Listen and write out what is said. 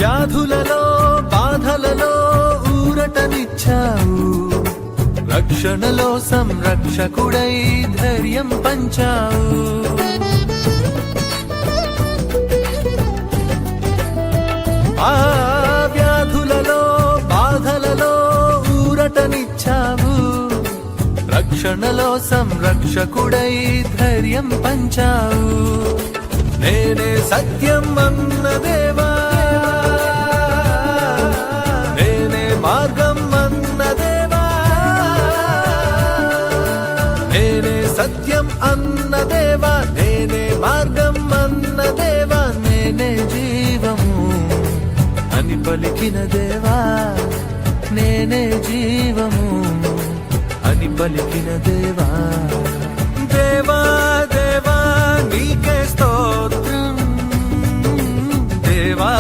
వ్యాధులలో బాధలలో ఊరటనిచ్చావు, రక్షణలో సంరక్షకుడై ధైర్యం పంచావు. ఆ వ్యాధులలో బాధలలో ఊరటనిచ్చావు, రక్షణలో సంరక్షకుడై ధైర్యం పంచావు. నేనే సత్యం అన్న దేవా, నేనే మార్గం అన్న దేవా, నేనే సత్యం అన్న దేవా, నేనే మార్గం అన్న దేవా, నేనే జీవము అని పలికిన దేవా, నేనే జీవము అని పలికిన దేవా. దేవా దేవా నీకే స్తోత్రం, దేవా